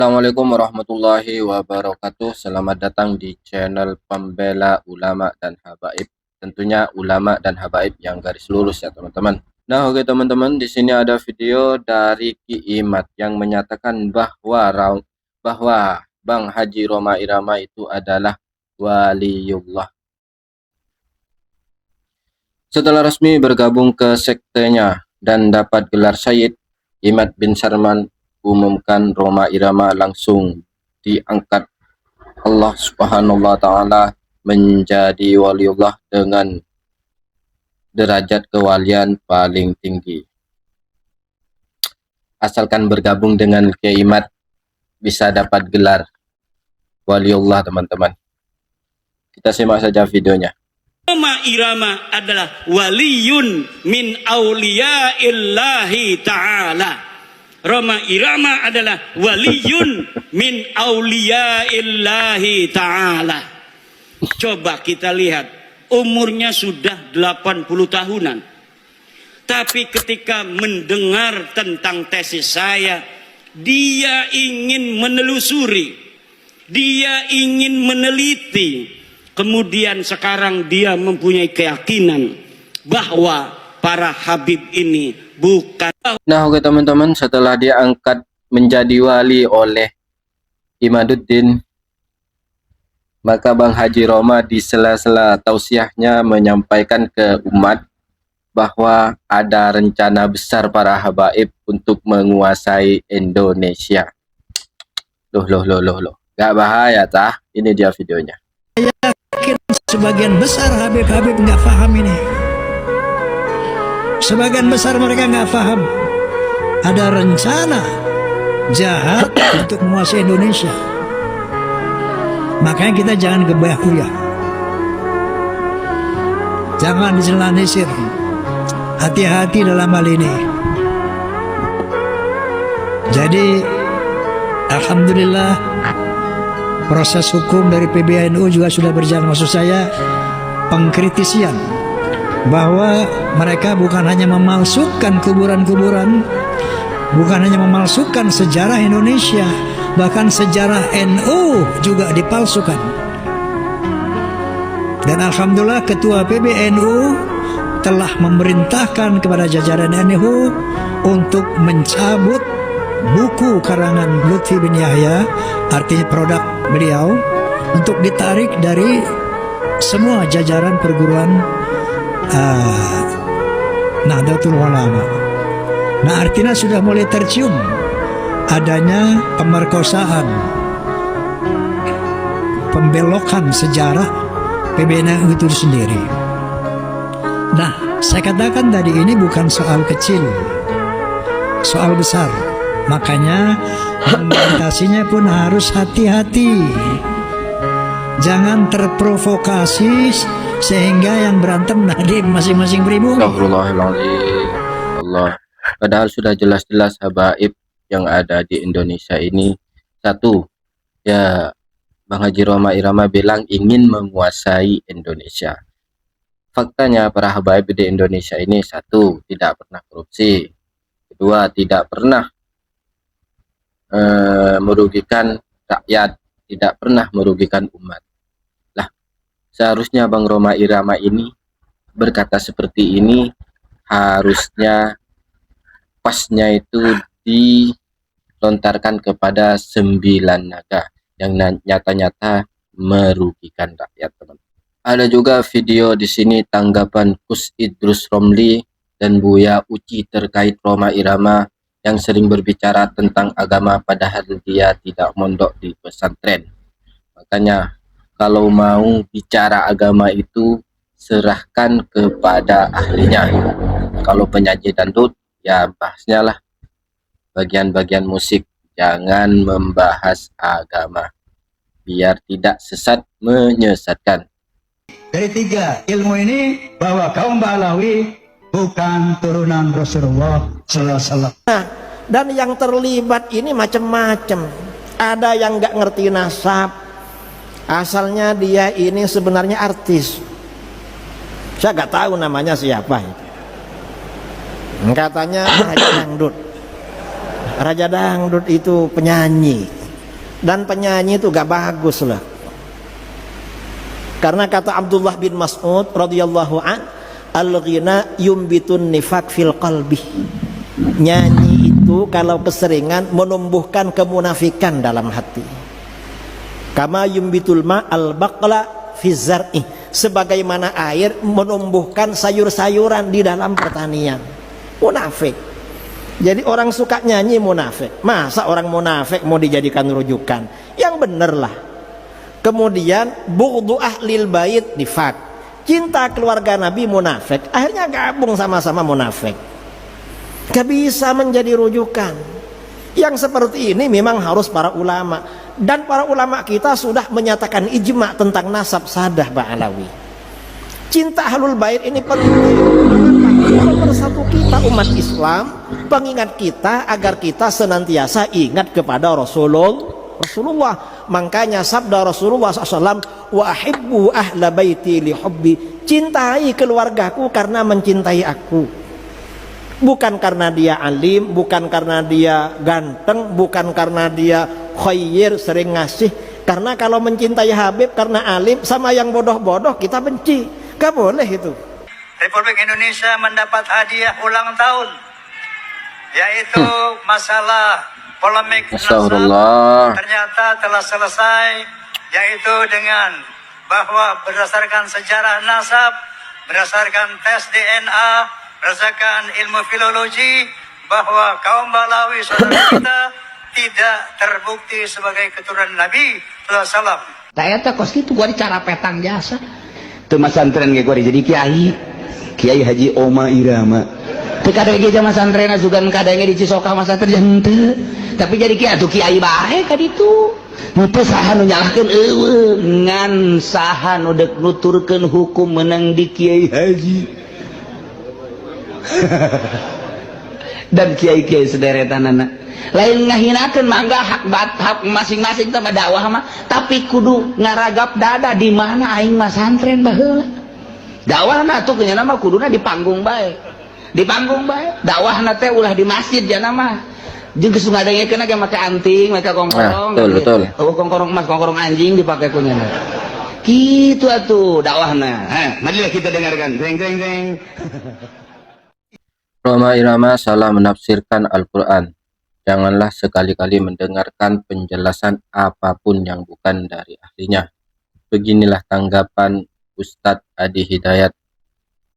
Assalamualaikum warahmatullahi wabarakatuh. Selamat datang di channel Pembela Ulama dan Habaib. Tentunya ulama dan habaib yang garis lurus ya teman-teman. Nah, oke teman-teman, di sini ada video dari Ki Imad yang menyatakan bahwa Bang Haji Rhoma Irama itu adalah waliullah. Setelah resmi bergabung ke sektenya dan dapat gelar Sayyid, Imad bin Sarman umumkan Rhoma Irama langsung diangkat Allah Subhanahu wa taala menjadi waliullah dengan derajat kewalian paling tinggi. Asalkan bergabung dengan Kiai Imad bisa dapat gelar waliullah teman-teman. Kita simak saja videonya. Rhoma Irama adalah waliyun min auliyaillahi ta'ala. Rhoma Irama adalah waliyun min auliyaillahi ta'ala. Coba kita lihat, umurnya sudah 80 tahunan. Tapi ketika mendengar tentang tesis saya, dia ingin menelusuri, dia ingin meneliti. Kemudian sekarang dia mempunyai keyakinan bahwa para habib ini bukan. Nah, oke teman-teman, setelah dia angkat menjadi wali oleh Imaduddin, maka Bang Haji Rhoma di sela-sela tausiahnya menyampaikan ke umat bahwa ada rencana besar para habaib untuk menguasai Indonesia. Loh. Gak bahaya tah? Ini dia videonya. Sebagian besar habib-habib nggak paham ini. Sebagian besar mereka nggak paham ada rencana jahat untuk menguasai Indonesia. Makanya kita jangan gebah-uyah, jangan diselanisir. Hati-hati dalam hal ini. Jadi alhamdulillah proses hukum dari PBNU juga sudah berjalan. Maksud saya pengkritisian bahwa mereka bukan hanya memalsukan kuburan-kuburan, bukan hanya memalsukan sejarah Indonesia, bahkan sejarah NU juga dipalsukan. Dan alhamdulillah ketua PBNU telah memerintahkan kepada jajaran NU untuk mencabut buku karangan Lutfi bin Yahya, artinya produk beliau, untuk ditarik dari semua jajaran perguruan Nahdlatul Ulama. Nah, artinya sudah mulai tercium adanya pemerkosaan, pembelokan sejarah PBNU itu sendiri. Nah, saya katakan tadi ini bukan soal kecil, soal besar. Makanya argumentasinya pun harus hati-hati. Jangan terprovokasi sehingga yang berantem di masing-masing pribumi. Astagfirullahaladzim. Allah. Padahal sudah jelas-jelas habaib yang ada di Indonesia ini satu, ya Bang Haji Rhoma Irama bilang ingin menguasai Indonesia. Faktanya para habaib di Indonesia ini satu, tidak pernah korupsi. Kedua, tidak pernah merugikan rakyat, tidak pernah merugikan umat. Lah, seharusnya Bang Rhoma Irama ini berkata seperti ini, harusnya pasnya itu dilontarkan kepada 9 naga yang nyata-nyata merugikan rakyat, teman. Ada juga video di sini tanggapan Kus Idrus Romli dan Buya Uci terkait Rhoma Irama yang sering berbicara tentang agama padahal dia tidak mondok di pesantren. Makanya kalau mau bicara agama itu serahkan kepada ahlinya. Kalau penyanyi dangdut ya bahasnya lah bagian-bagian musik, jangan membahas agama biar tidak sesat menyesatkan. Dari 3 ilmu ini bahwa kaum Ba'alawi bukan turunan Rasulullah SAW. Nah, dan yang terlibat ini macam-macam. Ada yang nggak ngerti nasab, asalnya dia ini sebenarnya artis. Saya nggak tahu namanya siapa itu. Katanya Raja Dangdut. Raja Dangdut itu penyanyi. Dan penyanyi itu gak bagus lah. Karena kata Abdullah bin Mas'ud radhiyallahu an, al-ghina yumbitun nifaq fil qalbi. Nyanyi itu kalau keseringan menumbuhkan kemunafikan dalam hati. Kama yumbitul ma al-baqla fi zar'i, sebagaimana air menumbuhkan sayur-sayuran di dalam pertanian. Munafik. Jadi orang suka nyanyi munafik. Masa orang munafik mau dijadikan rujukan? Yang bener lah. Kemudian bughdu ahlil bait nifaq, cinta keluarga Nabi munafik, akhirnya gabung sama-sama munafik. Gak bisa menjadi rujukan. Yang seperti ini memang harus para ulama, dan para ulama kita sudah menyatakan ijma tentang nasab Sadah Ba'alawi. Cinta ahlul bait ini penting. Pemersatu kita umat Islam, pengingat kita agar kita senantiasa ingat kepada Rasulullah. Makanya sabda Rasulullah SAW, wa ahibbu ahla baiti li hubbi, cintai keluargaku karena mencintai aku. Bukan karena dia alim, bukan karena dia ganteng, bukan karena dia khair, sering ngasih. Karena kalau mencintai Habib karena alim, sama yang bodoh-bodoh kita benci. Gak boleh itu. Republik Indonesia mendapat hadiah ulang tahun, yaitu masalah polemik nasab ternyata telah selesai, yaitu dengan bahwa berdasarkan sejarah nasab, berdasarkan tes DNA, berdasarkan ilmu filologi, bahwa kaum Balawi saudara kita tidak terbukti sebagai keturunan Nabi SAW. Saya kos itu gua cara petang jasa. Tuh mas santren gua jadi Kiai Haji Oma Irama. Teu kada ge jama santrena sugan kada ge di Cisoka mas santren henteu. Tapi jadi kiai atuh kiai bae ka ditu. Henteu saha nu nyalahkeun eueuh, ngan saha nu deuk nuturkeun hukum menang di Kiai Haji. Dan kiai-kiai sederetanana lain ngahinakeun mangga hak masing-masing teh dakwah mah, tapi kudu ngaragap dada di mana aing mah santren baheula. Dakwahna tuh kenyana mah kuduna di panggung bae. Di panggung bae. Dakwahna teh ulah di masjid jana mah. Jeung geus ngadengekeun ge make anting, make kongkorong. Betul. Oh, kongkorong emas, kongkorong anjing dipake ku nyana. Kitu atuh dakwahna. Marilah kita dengarkan. Deng. Roma Irama salah menafsirkan Al-Quran. Janganlah sekali-kali mendengarkan penjelasan apapun yang bukan dari ahlinya. Beginilah tanggapan Ustadz Adi Hidayat